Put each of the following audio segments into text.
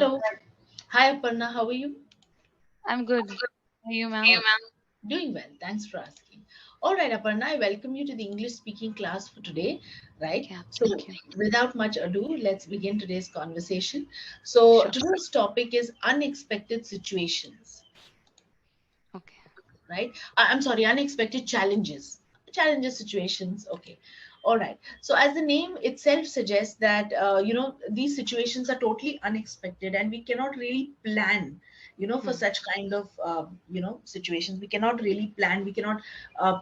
Hello. Hello. Hi, Aparna. How are you? I'm good. How are you, Hey, ma'am? ma'am. Doing well. Thanks for asking. All right, Aparna, I welcome you to the English speaking class for today. Right. Yeah, So, thank you. without much ado, let's begin today's conversation. So, Sure. today's topic is unexpected situations. Okay. Right? I'm sorry, unexpected challenges. Challenges, situations. Okay. All right. So, as the name itself suggests that, these situations are totally unexpected and we cannot really plan, for Hmm. such kind of, situations. We cannot really plan. We cannot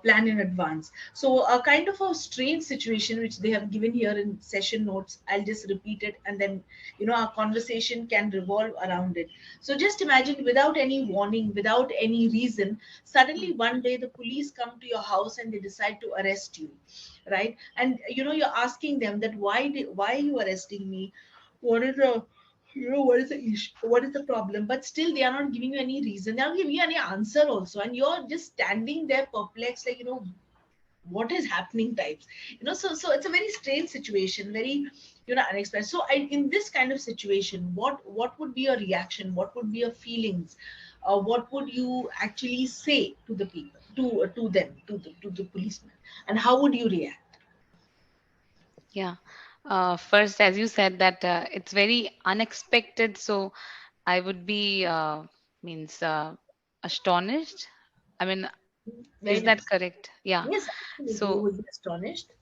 plan in advance. So, a kind of a strange situation which they have given here in session notes, I'll just repeat it and then, our conversation can revolve around it. So, just imagine without any warning, without any reason, suddenly Hmm. one day the police come to your house and they decide to arrest you, right? And you're asking them that why are you arresting me? What is the what is the issue, what is the problem? But still they are not giving you any reason, they are not giving you any answer also, and you're just standing there perplexed, like, what is happening types. So it's a very strange situation, very unexpected. So in this kind of situation, what would be your reaction, what would be your feelings, what would you actually say to the people, to them, to the policeman, and how would you react? Yeah. First, as you said, that it's very unexpected, so I would be means astonished. I mean, Very is that nice. correct? Yeah. Yes, absolutely, you So, would be astonished.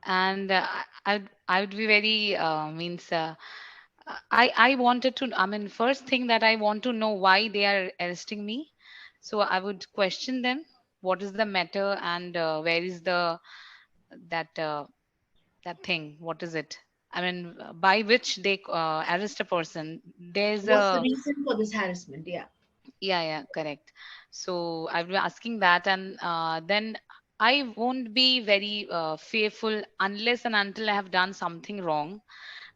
and I would be very means I wanted to. I mean, first thing that I want to know why they are arresting me. So I would question them. What is the matter, and where is the that that thing? What is it? I mean, by which they arrest a person. There's What's the a reason for this harassment? Yeah. yeah, yeah, correct. So I'll be asking that, and then I won't be very fearful unless and until I have done something wrong.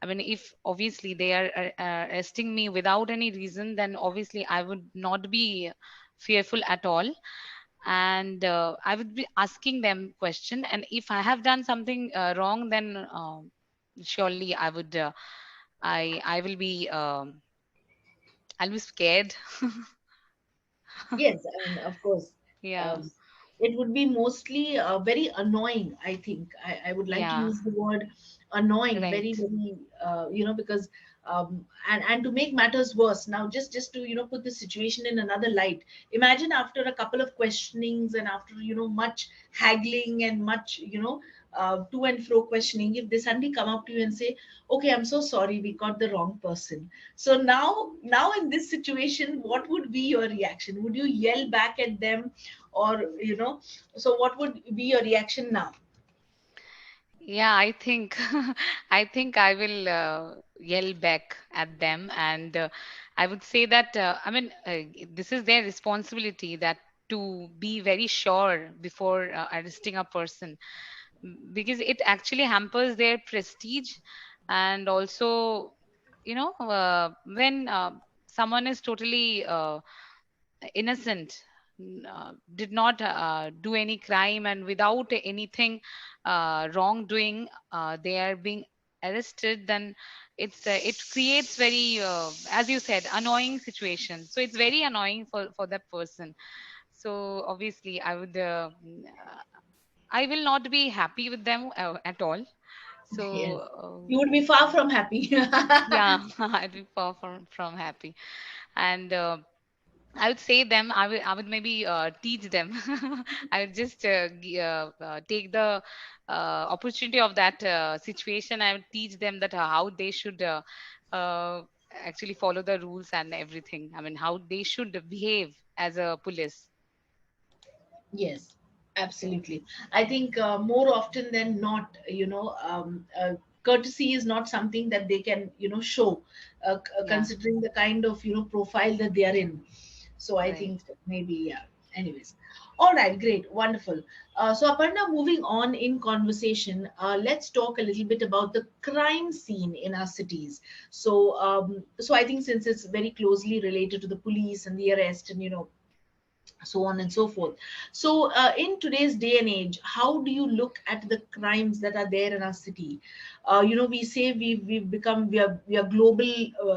I mean, if obviously they are arresting me without any reason, then obviously I would not be fearful at all, and I would be asking them question. And if I have done something wrong, then surely I would. I will be. I'll be scared. Yes, I mean, of course, Yeah. um, it would be mostly very annoying. I think I would like to Yeah. use the word annoying, very, Right. very, because and to make matters worse. Now, just to put the situation in another light. Imagine after a couple of questionings and after much haggling and much to and fro questioning, if they suddenly come up to you and say, "Okay, I'm so sorry, we got the wrong person." So now in this situation, what would be your reaction? Would you yell back at them, or so what would be your reaction now? Yeah, I think I think I will yell back at them, and I would say that I mean this is their responsibility that to be very sure before arresting a person, because it actually hampers their prestige, and also when someone is totally innocent, did not do any crime, and without anything wrongdoing, they are being arrested, then it creates very as you said, annoying situation. So it's very annoying for that person. So obviously I will not be happy with them at all. So Yes, you would be far from happy. yeah, I'd be far from happy. And I would say them. I would maybe teach them. I would just take the opportunity of that situation. I would teach them that how they should uh, actually follow the rules and everything. I mean, how they should behave as a police. Yes, absolutely. I think more often than not, courtesy is not something that they can, show, Yeah, considering the kind of, profile that they are in. So I right. think maybe, yeah. Anyways, all right, great, wonderful. So Aparna, moving on in conversation, let's talk a little bit about the crime scene in our cities. So I think since it's very closely related to the police and the arrest and so on and so forth. So in today's day and age, how do you look at the crimes that are there in our city? We say we've become, we are global.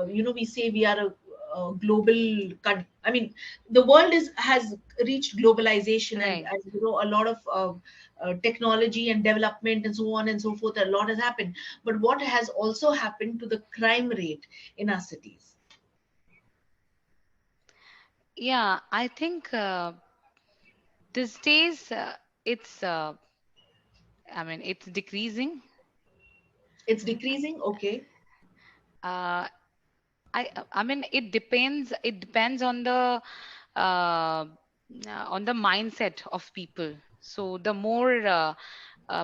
We say we are a global I mean, the world is has reached globalization, Right. and a lot of technology and development and so on and so forth, a lot has happened. But what has also happened to the crime rate in our cities? Yeah, I think these days it's I mean it's decreasing. It's decreasing, okay. uh, I mean it depends on the mindset of people. So the more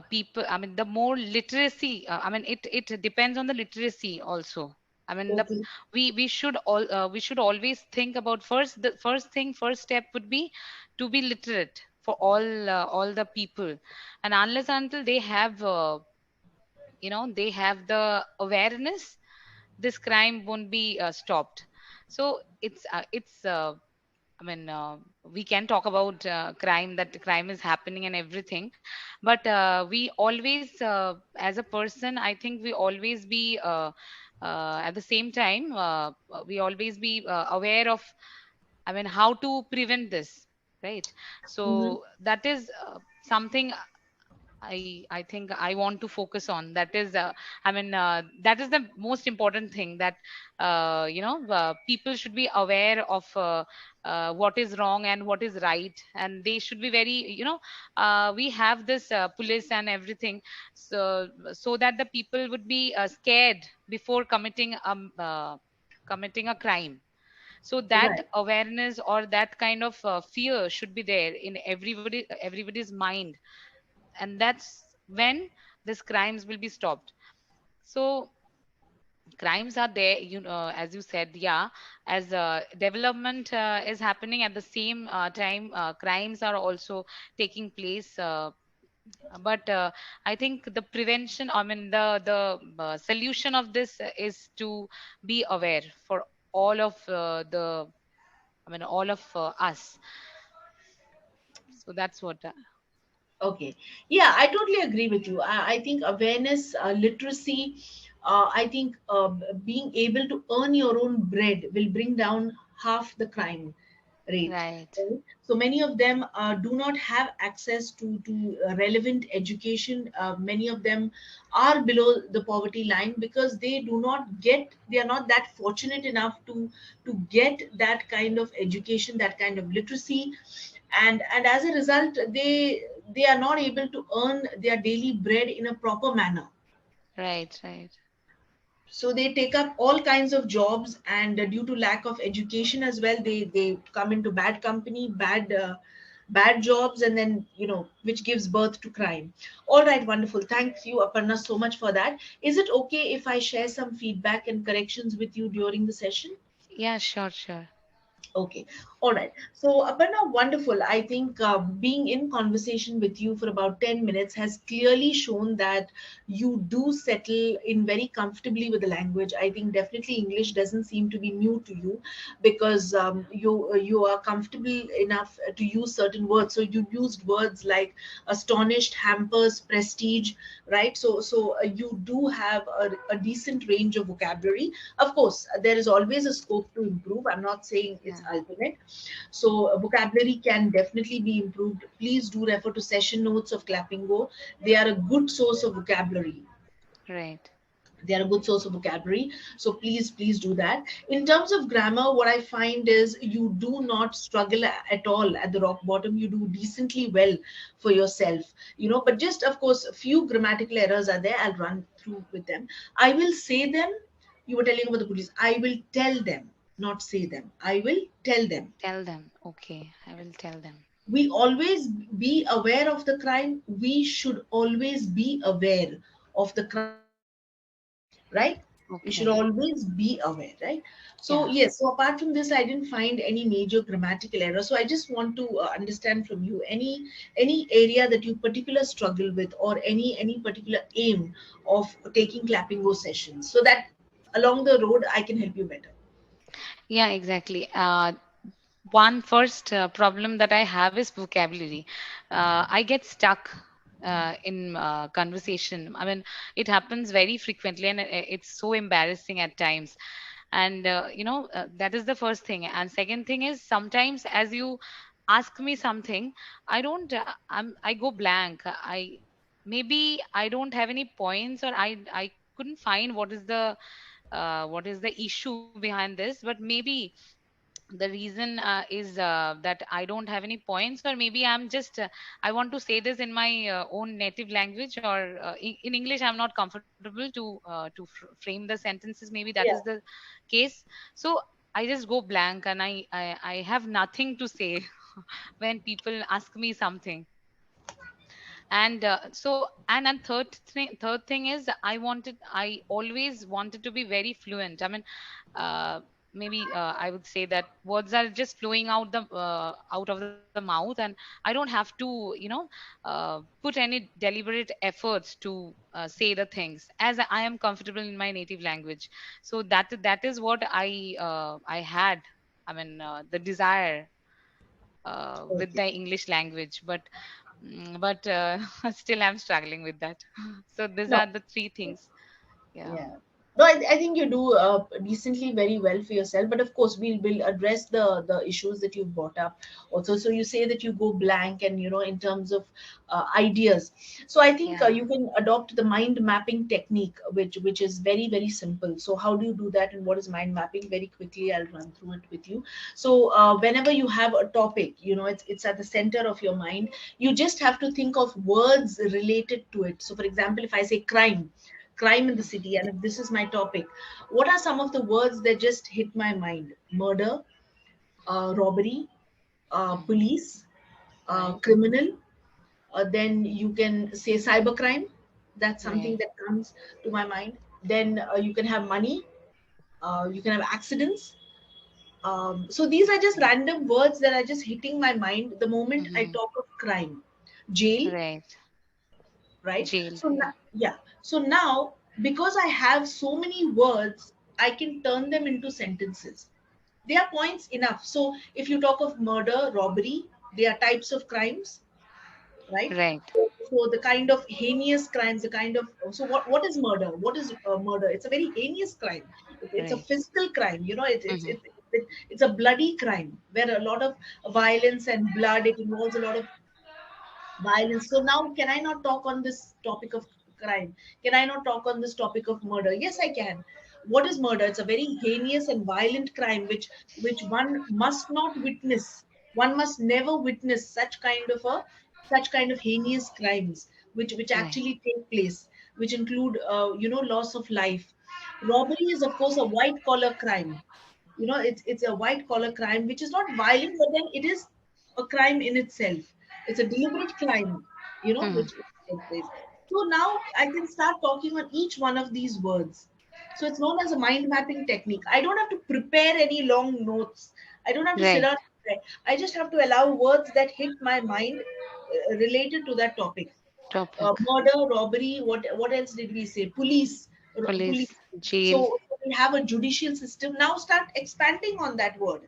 people, I mean the more literacy, I mean it depends on the literacy also. I mean Okay. we should always think about, the first step would be to be literate for all the people. And unless until they have they have the awareness, this crime won't be stopped. So it's I mean, we can talk about crime, that crime is happening and everything, but we always, as a person, I think we always be, at the same time, we always be aware of, I mean, how to prevent this, right? Hmm. So that is something I think I want to focus on. That is, that is the most important thing, that people should be aware of what is wrong and what is right, and they should be very, we have this police and everything, so that the people would be scared before committing a crime. So that Right. awareness or that kind of fear should be there in everybody's mind, and that's when these crimes will be stopped. So crimes are there, as you said, yeah, as development is happening, at the same time crimes are also taking place, but I think the prevention, I mean the solution of this is to be aware for all of the I mean all of us. So that's what Okay. Yeah, I totally agree with you. I think awareness, literacy, I think being able to earn your own bread will bring down half the crime rate. right. Right? So many of them do not have access to relevant education. Many of them are below the poverty line because they are not that fortunate enough to get that kind of education, that kind of literacy, and as a result they are not able to earn their daily bread in a proper manner. Right, right. So they take up all kinds of jobs, and due to lack of education as well, they come into bad company, bad jobs, and then which gives birth to crime. All right, wonderful, thank you, Aparna, so much for that. Is it okay if I share some feedback and corrections with you during the session? Yeah, sure, sure. Okay, all right. So, Aparna, wonderful. I think being in conversation with you for about 10 minutes has clearly shown that you do settle in very comfortably with the language. I think definitely English doesn't seem to be new to you because you are comfortable enough to use certain words. So you used words like astonished, hampers, prestige, right? So you do have a decent range of vocabulary. Of course, there is always a scope to improve. I'm not saying it's Yeah, ultimate. So vocabulary can definitely be improved. Please do refer to session notes of Clapingo. They are a good source of vocabulary. right. They are a good source of vocabulary. So please do that. In terms of grammar, what I find is you do not struggle at all at the rock bottom. You do decently well for yourself, but just of course a few grammatical errors are there. I'll run through with them. I will say them. You were telling about the police. I will tell them, not say them. I will tell them. Tell them. Okay, I will tell them. We always be aware of the crime. We should always be aware of the crime, right? We should Okay. always be aware, right? So Yeah. yes, so apart from this, I didn't find any major grammatical error. So I just want to understand from you any area that you particular struggle with, or any particular aim of taking Clappingo sessions, so that along the road I can help you better. Yeah, exactly. One first problem that I have is vocabulary. I get stuck in conversation. I mean, it happens very frequently, and it's so embarrassing at times. And that is the first thing. And second thing is, sometimes as you ask me something, I go blank. I maybe I don't have any points, or I couldn't find what is the issue behind this, but maybe the reason is that I don't have any points, or maybe I want to say this in my own native language, or in English I'm not comfortable to frame the sentences. Maybe that is Yeah. the case. So I just go blank, and I have nothing to say when people ask me something. And third thing is, I always wanted to be very fluent. I mean, uh, maybe I would say that words are just flowing out of the mouth, and I don't have to put any deliberate efforts to say the things, as I am comfortable in my native language. So that is what I had. I mean, the desire with the Okay. English language, but still I'm struggling with that. So these No. are the three things. Yeah. Yeah. No, I think you do decently very well for yourself. But of course, we'll address the issues that you've brought up also. So you say that you go blank, and in terms of ideas. So I think Yeah. you can adopt the mind mapping technique, which is very very simple. So how do you do that, and what is mind mapping? Very quickly, I'll run through it with you. So whenever you have a topic, it's at the center of your mind. You just have to think of words related to it. So for example, if I say crime in the city, and if this is my topic, what are some of the words that just hit my mind? Murder, robbery, Mhm. police, Right. criminal. Then you can say cybercrime. That's something Right. that comes to my mind. Then you can have money. You can have accidents. So these are just random words that are just hitting my mind the moment I Hmm. talk of crime. Jail, Right. right? Jail. So Yeah. yeah. So now, because I have so many words, I can turn them into sentences. They are points enough. So if you talk of murder, robbery, they are types of crimes, right? Right. So the kind of heinous crimes, the kind of, so what is murder? What is murder? It's a very heinous crime. It's a Right. physical crime. Hmm. It's a bloody crime where a lot of violence and blood. It involves a lot of violence. So now, can I not talk on this topic of crime? Can I not talk on this topic of murder? Yes, I can. What is murder? It's a very heinous and violent crime which one must not witness. One must never witness such kind of heinous crimes which Right. actually take place, which include loss of life. Robbery is of course a white collar crime. It's a white collar crime which is not violent, but then it is a crime in itself. It's a deliberate crime, Hmm. which takes place. So now I can start talking on each one of these words. So it's known as a mind mapping technique. I don't have to prepare any long notes. I don't have to sit Right. down and prepare. I just have to allow words that hit my mind related to that topic. Topic. Murder, robbery. What else did we say? Police, police. Police. Jail. So we have a judicial system. Now start expanding on that word.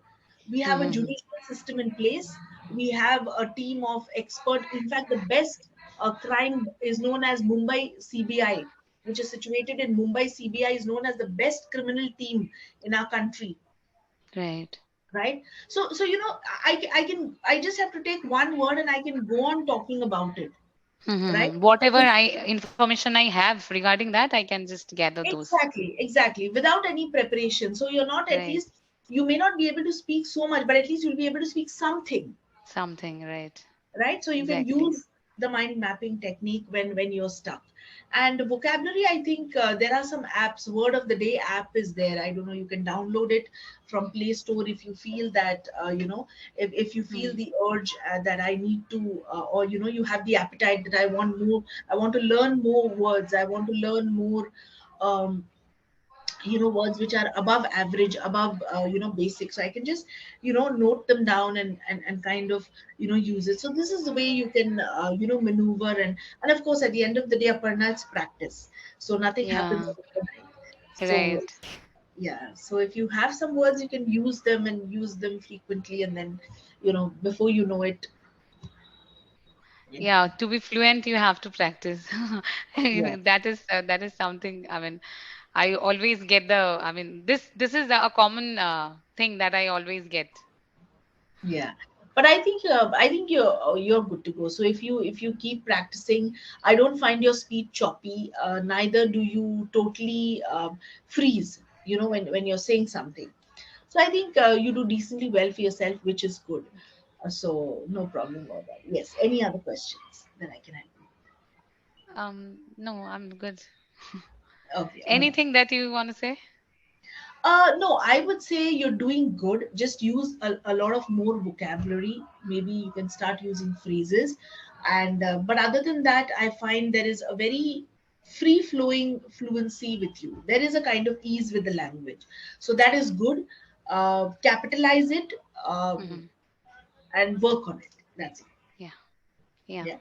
We have a Hmm. judicial system in place. We have a team of expert. In fact, the best crime is known as Mumbai CBI, which is situated in Mumbai. CBI is known as the best criminal team in our country, Right. right? So I just have to take one word and I can go on talking about it, right? Whatever I information I have regarding that, I can just gather those. Exactly, without any preparation. So you're not, at Right. least you may not be able to speak so much, but at least you'll be able to speak something, Something. Right. right? So you can Exactly. use the mind mapping technique when you're stuck. And vocabulary, I think there are some apps. Word of the day app is there. I don't know. You can download it from Play Store if you feel that if you feel Hmm. the urge that I need to, or you have the appetite that I want more. I want to learn more words. I want to learn more. Um, words which are above average, above basic, so I can just note them down and kind of use it. So this is the way you can maneuver, and of course at the end of the day, Aparna, it's practice. So nothing happens Yeah. overnight. So Right. Yeah. So if you have some words, you can use them and use them frequently, and then, before you know it, Yeah, to be fluent, you have to practice. yeah, That is something. I mean, I always get the. I mean, this is a common thing that I always get. yeah. But I think you're good to go. So if you keep practicing, I don't find your speech choppy. Neither do you totally freeze. When you're saying something. So I think you do decently well for yourself, which is good. So no problem about that. Yes. Any other questions that I can help you? No, I'm good. Okay. All right. Anything that you want to say? No, I would say you're doing good. Just use a lot of more vocabulary. Maybe you can start using phrases. And but other than that, I find there is a very free flowing fluency with you. There is a kind of ease with the language. So that is good. Capitalize it, Hmm. and work on it. That's it. Yeah, yeah. Yeah.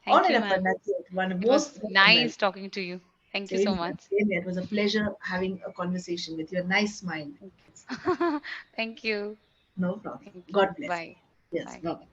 All Thank right, you, Appa, ma'am. that's it. One It was most welcome, nice welcome. talking to you. Thank you so Same here. much. Same here. It was a pleasure having a conversation with you. A nice smile. Thank you. Thank you. No problem. Thank you. God bless. Bye. Yes. Bye. Bye bye.